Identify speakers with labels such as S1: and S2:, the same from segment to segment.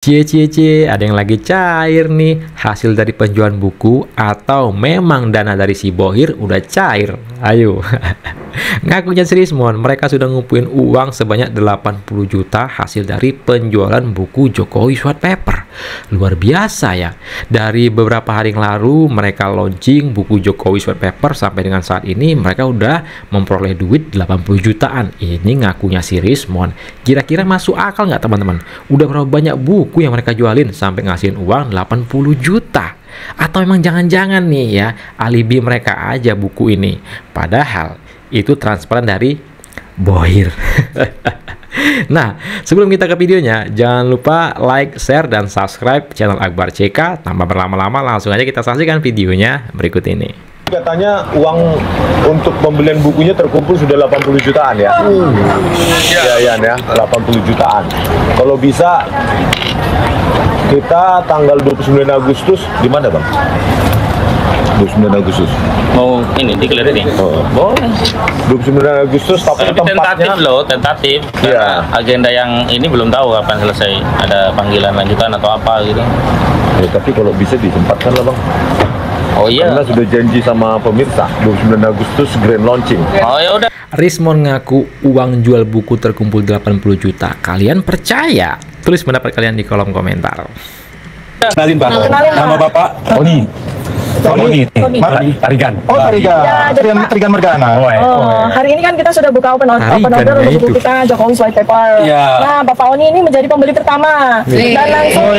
S1: Cie cie cie, ada yang lagi cair nih hasil dari penjualan buku atau memang dana dari si Bohir udah cair? Ayo. Ngakunya serius mon, mereka sudah ngumpulin uang sebanyak 80 juta hasil dari penjualan buku Jokowi White Paper. Luar biasa ya. Dari beberapa hari yang lalu mereka launching buku Jokowi White Paper sampai dengan saat ini mereka udah memperoleh duit 80 jutaan. Ini ngakunya serius mon. Kira-kira masuk akal nggak teman-teman? Udah berapa banyak buku yang mereka jualin sampai ngasihin uang 80 juta? Atau emang jangan-jangan nih ya alibi mereka aja buku ini, padahal itu transparan dari Bohir. Nah, sebelum kita ke videonya, jangan lupa like, share, dan subscribe channel Akbar CK. Tanpa berlama-lama, langsung aja kita saksikan videonya berikut ini.
S2: Katanya uang untuk pembelian bukunya terkumpul sudah 80 jutaan ya. Ya, 80 jutaan. Kalau bisa kita tanggal 29 Agustus di mana, Bang? 29 Agustus.
S3: Mau ini dikeliling?
S2: Oh.
S3: Boleh.
S2: 29 Agustus tapi tempatnya
S3: Tentatif loh, tentatif.
S2: Iya.
S3: Agenda yang ini belum tahu kapan selesai. Ada panggilan lanjutan atau apa gitu.
S2: ya, tapi kalau bisa ditempatkan lah, Bang.
S3: Oh iya.
S2: Karena sudah janji sama pemirsa 29 Agustus grand launching.
S3: Oh ya udah.
S1: Rismon ngaku uang jual buku terkumpul 80 juta. Kalian percaya? Tulis pendapat kalian di kolom komentar.
S4: Kenalin Pak, nama Bapak Tony. Tony Tarigan.
S5: Oh, Tarigan.
S6: Ya,
S5: Tarigan Mergana.
S6: Hari ini kan kita sudah buka open order
S1: Tarigan,
S6: untuk
S1: itu.
S6: buku kita Jokowi White Paper.
S4: Iya.
S6: Nah, Bapak Oni ini menjadi pembeli pertama dan langsung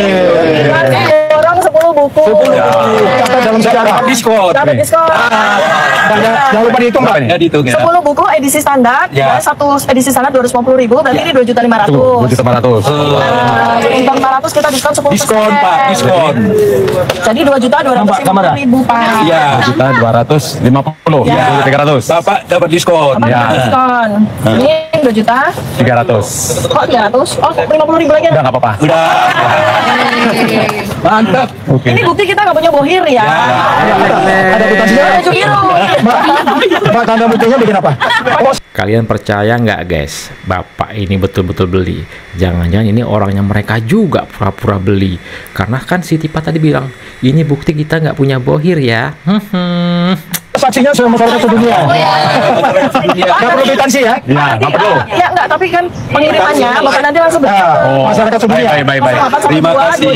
S6: orang 10 buku.
S5: Catat dalam sejarah.
S4: Diskon.
S6: Dapat diskon.
S5: Jangan lupa dihitung, Pak.
S4: Ya dihitung ya.
S6: 10 buku edisi standar,
S4: Ya.
S6: satu edisi standar 250.000, berarti ini 2.500.000.
S4: 2.500.000.
S6: Nah, untuk 500 kita diskon 10%.
S4: Diskon Pak, diskon.
S6: Jadi 2.250.000 Pak.
S4: Iya. 2.250.
S6: Ya.
S4: 2.300. Bapak dapat diskon.
S6: Apa
S4: Ya.
S6: diskon? Ini 2 juta.
S4: 300.
S6: Kok 300? Oh, 50.000 lagi.
S4: Udah nggak apa-apa. Udah. Mantap. Oke.
S6: Ini bukti kita nggak punya Bohir ya.
S5: Ada kwitansinya?
S6: Baju biru.
S5: Mbak, tanda buktinya bikin apa?
S1: Kalian percaya nggak guys? Bapak ini betul-betul beli. Jangan-jangan ini orangnya mereka juga pura-pura beli. Karena kan si Tipa tadi bilang, ini bukti kita nggak punya Bohir ya.
S5: Saksinya sudah masyarakat sedunia. Nggak perlu kwitansi ya?
S4: Ya, nggak perlu.
S6: Ya enggak, tapi kan pengirimannya Bapak nanti langsung beli.
S5: Masyarakat sedunia.
S4: Baik. Terima kasih.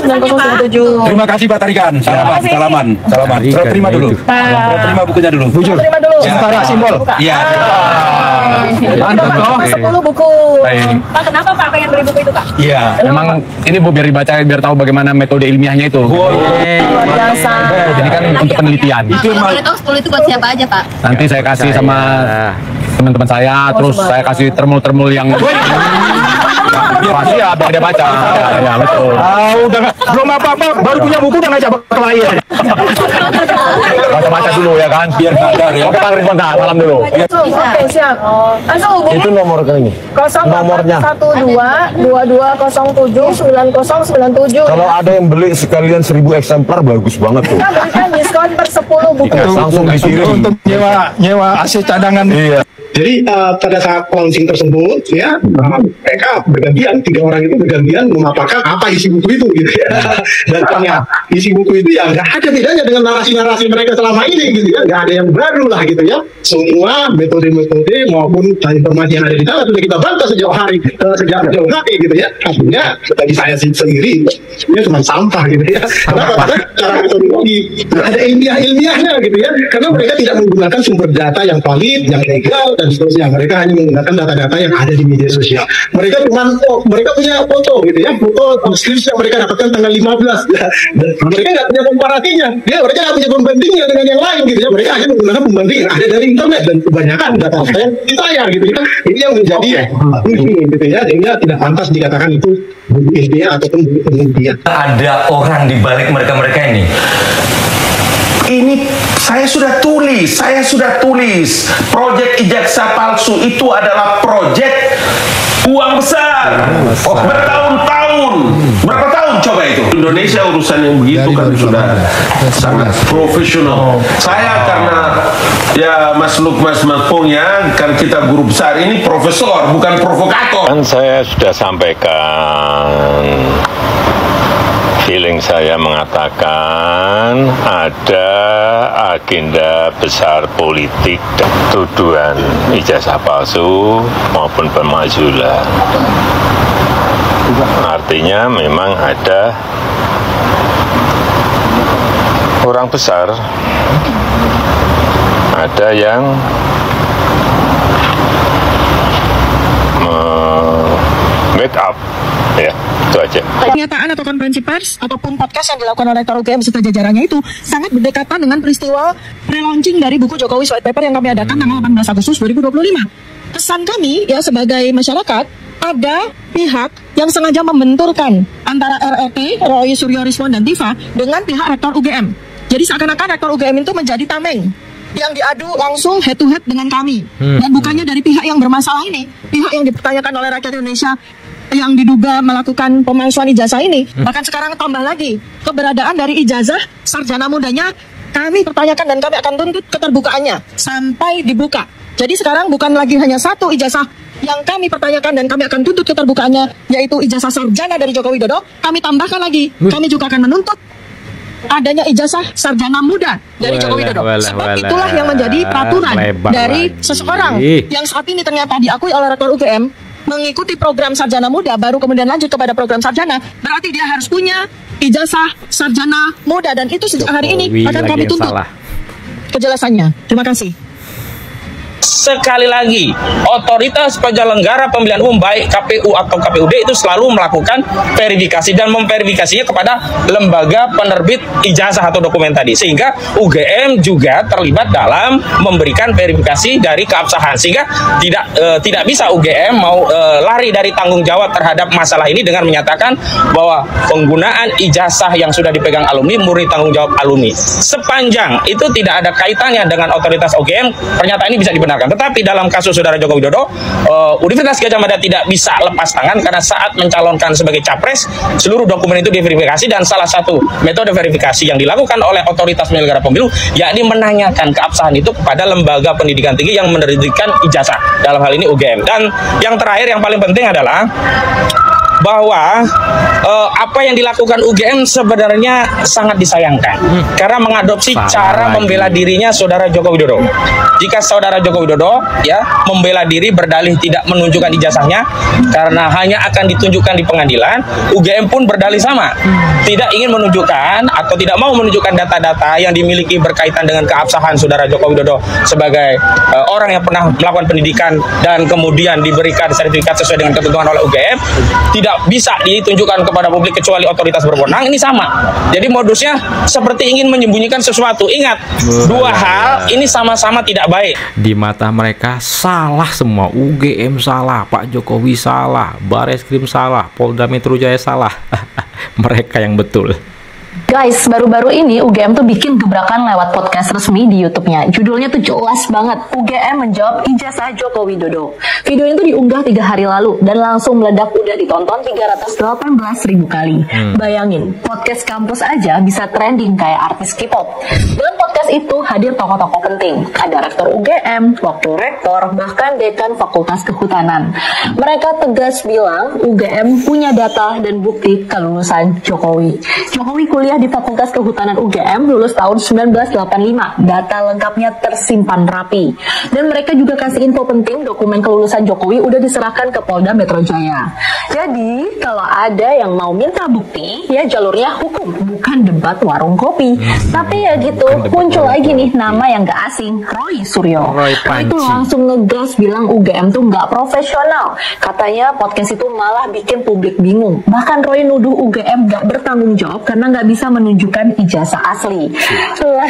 S6: 0907
S4: Terima kasih Pak Tarigan. Salaman, salaman.
S1: Tarigan,
S4: Terima dulu.
S1: itu.
S4: Terima bukunya dulu.
S5: Bujur.
S6: Terima dulu.
S5: Sementara simbol.
S4: Iya.
S6: Mantap
S4: loh.
S6: 10 buku.
S4: Baik.
S6: Pak, kenapa Pak pengen beli buku itu, Pak?
S4: Iya. Memang ini Bu biar dibaca biar tahu bagaimana metode ilmiahnya itu.
S6: Luar biasa.
S4: Jadi kan untuk penelitian.
S7: Itu boleh tahu 10 itu buat siapa aja, Pak?
S4: Nanti saya kasih sama teman-teman saya, terus saya kasih termul-termul yang pasti ya biar dia baca. Ya betul.
S5: Udah belum apa-apa, baru punya buku udah ngajak klien.
S4: Baca-baca dulu ya kan, biar sadar ya. Oke Pak Rizwan, salam dulu.
S6: Oke, siap. Langsung hubungi
S2: Itu nomor rekeningnya. Nomornya.
S6: 0812-2207-9097.
S2: Kalau ada yang beli sekalian 1000 eksemplar bagus banget tuh.
S6: Kita berikan diskon per 10 buku.
S2: Langsung dikirim.
S5: Untuk nyewa AC cadangan.
S2: Iya.
S8: Jadi pada saat launching tersebut ya mereka bergantian, 3 orang itu bergantian memaparkan apa isi buku itu gitu ya. Dan ternyata isi buku itu ya nggak ada bedanya dengan narasi-narasi mereka selama ini gitu ya, nggak ada yang baru lah gitu ya. Semua metode-metode maupun informasi yang ada di sana sudah kita bantah sejauh hari gitu ya. Artinya bagi saya sendiri ini cuma sampah gitu ya. Kenapa? Karena cara metodologi ada ilmiahnya gitu ya. Karena mereka tidak menggunakan sumber data yang valid, yang legal dan seterusnya. Mereka hanya menggunakan data-data yang ada di media sosial. Mereka cuma mereka punya foto gitu ya, foto skripsi yang mereka dapatkan tanggal 15 ya. Dan mereka nggak punya komparasinya, mereka nggak punya pembandingnya dengan yang lain gitu ya. Mereka hanya menggunakan pembanding yang ada dari internet dan kebanyakan data yang ditayar gitu ya. Ini yang menjadi gitu ya, sehingga tidak pantas dikatakan itu buku ilmiah ataupun buku penelitian.
S9: Ada orang di balik mereka-mereka ini. Ini saya sudah tulis. Proyek ijazah palsu itu adalah proyek uang besar. Bertahun-tahun. Berapa tahun coba itu? Indonesia urusan yang begitu kan sudah sangat profesional. Saya karena ya Mas Pong ya, kan kita guru besar ini profesor bukan provokator.
S10: Kan saya sudah sampaikan, feeling saya mengatakan ada agenda besar politik, tuduhan ijazah palsu maupun pemakzulan. Artinya memang ada orang besar, ada yang make up, ya itu aja.
S6: Pernyataan atau konferensi pers ataupun podcast yang dilakukan oleh Rektor UGM serta jajarannya itu sangat berdekatan dengan peristiwa relaunching dari buku Jokowi White Paper yang kami adakan tanggal 18 Agustus 2025. Kesan kami ya sebagai masyarakat, ada pihak yang sengaja membenturkan antara RRT, Roy Suryo Rismon dan Tifa dengan pihak Rektor UGM. Jadi seakan-akan Rektor UGM itu menjadi tameng yang diadu langsung head to head dengan kami. Dan bukannya dari pihak yang bermasalah ini, pihak yang dipertanyakan oleh rakyat Indonesia yang diduga melakukan pemalsuan ijazah ini. Bahkan sekarang tambah lagi, keberadaan dari ijazah sarjana mudanya kami pertanyakan dan kami akan tuntut keterbukaannya sampai dibuka. Jadi sekarang bukan lagi hanya satu ijazah yang kami pertanyakan dan kami akan tuntut keterbukaannya, yaitu ijazah sarjana dari Joko Widodo. Kami tambahkan lagi, kami juga akan menuntut adanya ijazah sarjana muda dari Joko Widodo. Sebab itulah yang menjadi peraturan dari seseorang yang saat ini ternyata diakui oleh Rektor UGM mengikuti program sarjana muda, baru kemudian lanjut kepada program sarjana, berarti dia harus punya ijazah sarjana muda, dan itu sejak hari ini akan kami tuntut kejelasannya. Terima kasih.
S3: Sekali lagi, otoritas penyelenggara pemilihan umum baik KPU atau KPUD itu selalu melakukan verifikasi dan memverifikasinya kepada lembaga penerbit ijazah atau dokumen tadi, sehingga UGM juga terlibat dalam memberikan verifikasi dari keabsahan, sehingga tidak bisa UGM mau lari dari tanggung jawab terhadap masalah ini dengan menyatakan bahwa penggunaan ijazah yang sudah dipegang alumni murni tanggung jawab alumni. Sepanjang itu tidak ada kaitannya dengan otoritas UGM, pernyataan ini bisa dibenarkan. Tetapi dalam kasus Saudara Joko Widodo, Universitas Gadjah Mada tidak bisa lepas tangan karena saat mencalonkan sebagai capres, seluruh dokumen itu diverifikasi, dan salah satu metode verifikasi yang dilakukan oleh otoritas penyelenggara pemilu yakni menanyakan keabsahan itu kepada lembaga pendidikan tinggi yang menerbitkan ijazah, dalam hal ini UGM. Dan yang terakhir yang paling penting adalah bahwa apa yang dilakukan UGM sebenarnya sangat disayangkan karena mengadopsi cara membela dirinya Saudara Joko Widodo. Jika Saudara Joko Widodo ya membela diri berdalih tidak menunjukkan ijazahnya karena hanya akan ditunjukkan di pengadilan, UGM pun berdalih sama, tidak ingin menunjukkan atau tidak mau menunjukkan data-data yang dimiliki berkaitan dengan keabsahan Saudara Joko Widodo sebagai orang yang pernah melakukan pendidikan dan kemudian diberikan sertifikat sesuai dengan ketentuan oleh UGM, tidak bisa ditunjukkan kepada publik kecuali otoritas berwenang. Ini sama. Jadi modusnya seperti ingin menyembunyikan sesuatu. Ingat, dua hal ini sama-sama tidak baik.
S1: Di mata mereka salah semua. UGM salah, Pak Jokowi salah, Bareskrim salah, Polda Metro Jaya salah. Mereka yang betul.
S11: Guys, baru-baru ini UGM tuh bikin gebrakan lewat podcast resmi di YouTube-nya. Judulnya tuh jelas banget, UGM menjawab ijazah Joko Widodo. Video itu diunggah 3 hari lalu dan langsung meledak, udah ditonton 318.000 kali. Bayangin, podcast kampus aja bisa trending kayak artis K-pop. Dalam podcast itu hadir tokoh-tokoh penting. Ada Rektor UGM, Wakil Rektor, bahkan Dekan Fakultas Kehutanan. Mereka tegas bilang UGM punya data dan bukti kelulusan Jokowi. Jokowi kuliah di Fakultas Kehutanan UGM, lulus tahun 1985. Data lengkapnya tersimpan rapi. Dan mereka juga kasih info penting, dokumen kelulusan Jokowi udah diserahkan ke Polda Metro Jaya. Jadi, kalau ada yang mau minta bukti, ya jalurnya hukum, bukan debat warung kopi. Tapi ya gitu, muncul lagi nih nama yang gak asing, Roy Suryo. Roy itu langsung ngegas bilang UGM tuh gak profesional. Katanya podcast itu malah bikin publik bingung. Bahkan Roy nuduh UGM gak bertanggung jawab karena gak bisa bisa menunjukkan ijazah asli. Lah,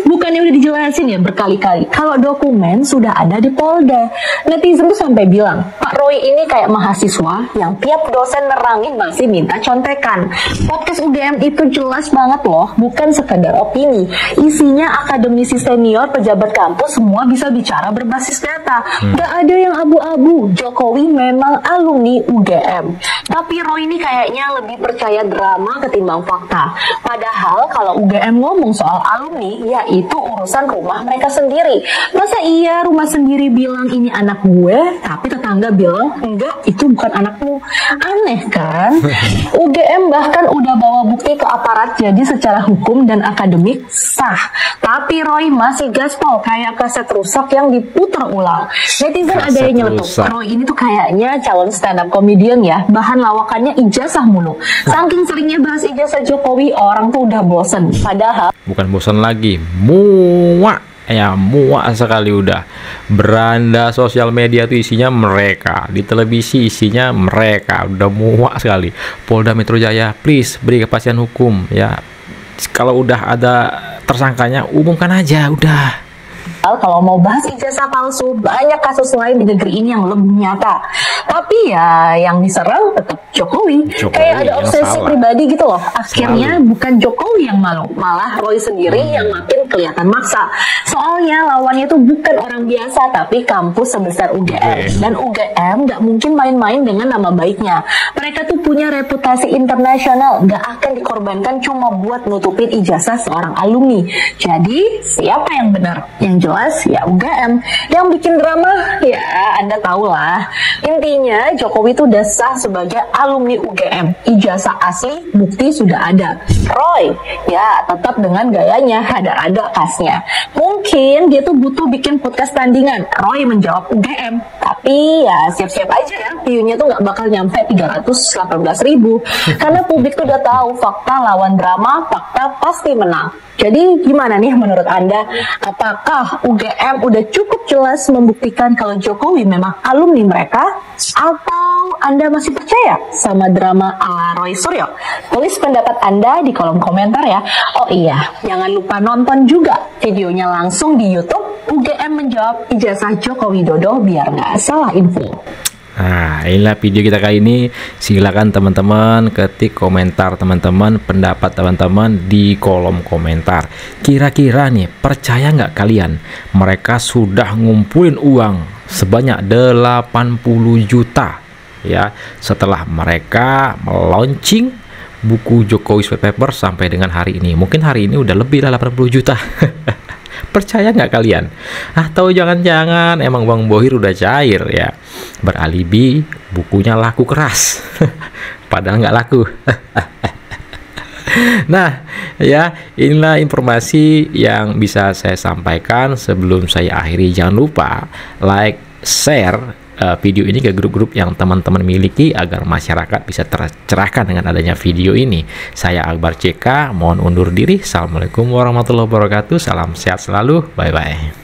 S11: bukannya udah dijelasin ya berkali-kali kalau dokumen sudah ada di Polda. Netizen tuh sampai bilang, Pak Roy ini kayak mahasiswa yang tiap dosen nerangin masih minta contekan. Podcast UGM itu jelas banget loh, bukan sekedar opini. Isinya akademisi senior, pejabat kampus, semua bisa bicara berbasis data. Gak ada yang abu-abu. Jokowi memang alumni UGM. Tapi Roy ini kayaknya lebih percaya drama ketimbang fakta. Padahal kalau UGM ngomong soal alumni, ya itu urusan rumah mereka sendiri. Masa iya rumah sendiri bilang ini anak gue, tapi tetangga bilang enggak, itu bukan anakmu. Aneh kan? UGM bahkan udah bawa bukti ke aparat, jadi secara hukum dan akademik sah. Tapi Roy masih gaspol kayak kaset rusak yang diputar ulang. Netizen ada yang nyeletuk, Roy ini tuh kayaknya calon stand up comedian ya, bahan lawakannya ijazah mulu. Saking seringnya bahas ijazah Jokowi, orang tuh udah bosen. Padahal
S1: bukan bosen lagi, muak sekali udah. Beranda sosial media tuh isinya mereka, di televisi isinya mereka, udah muak sekali. Polda Metro Jaya, please beri kepastian hukum ya. Kalau udah ada tersangkanya, umumkan aja udah.
S11: Kalau mau bahas ijazah palsu, banyak kasus lain di negeri ini yang lebih nyata. Tapi ya yang diserang tetap Jokowi. Kayak ada obsesi pribadi gitu loh. Akhirnya bukan Jokowi yang malu, malah Roy sendiri yang makin kelihatan maksa. Soalnya lawannya itu bukan orang biasa, tapi kampus sebesar UGM. Dan UGM gak mungkin main-main dengan nama baiknya. Mereka tuh punya reputasi internasional, gak akan dikorbankan cuma buat nutupin ijazah seorang alumni. Jadi siapa yang benar? Yang jelas ya UGM. Yang bikin drama ya Anda tahu lah. Intinya Jokowi itu udah sah sebagai alumni UGM. Ijazah asli, bukti sudah ada. Roy ya tetap dengan gayanya, ada khasnya. Mungkin dia tuh butuh bikin podcast tandingan. Roy menjawab UGM. Tapi ya siap-siap aja ya, view-nya tuh nggak bakal nyampe 318.000. Karena publik tuh udah tahu fakta lawan drama, fakta pasti menang. Jadi gimana nih menurut Anda? Apakah UGM udah cukup jelas membuktikan kalau Jokowi memang alumni mereka? Atau Anda masih percaya sama drama ala Roy Suryo? Tulis pendapat Anda di kolom komentar ya. Oh iya, jangan lupa nonton juga videonya langsung di YouTube UGM menjawab ijazah Joko Widodo biar nggak salah info.
S1: Nah, inilah video kita kali ini. Silakan teman-teman ketik komentar teman-teman, pendapat teman-teman di kolom komentar. Kira-kira nih, percaya nggak kalian mereka sudah ngumpulin uang sebanyak 80 juta ya setelah mereka launching buku Jokowi White Paper sampai dengan hari ini? Mungkin hari ini udah lebih lah 80 juta. Percaya nggak kalian? Atau jangan-jangan emang Bang Bohir udah cair ya, beralibi bukunya laku keras padahal nggak laku. Nah ya, inilah informasi yang bisa saya sampaikan. Sebelum saya akhiri, jangan lupa like, share video ini ke grup-grup yang teman-teman miliki agar masyarakat bisa tercerahkan dengan adanya video ini. Saya Akbar CK, mohon undur diri. Assalamualaikum warahmatullahi wabarakatuh. Salam sehat selalu. Bye-bye.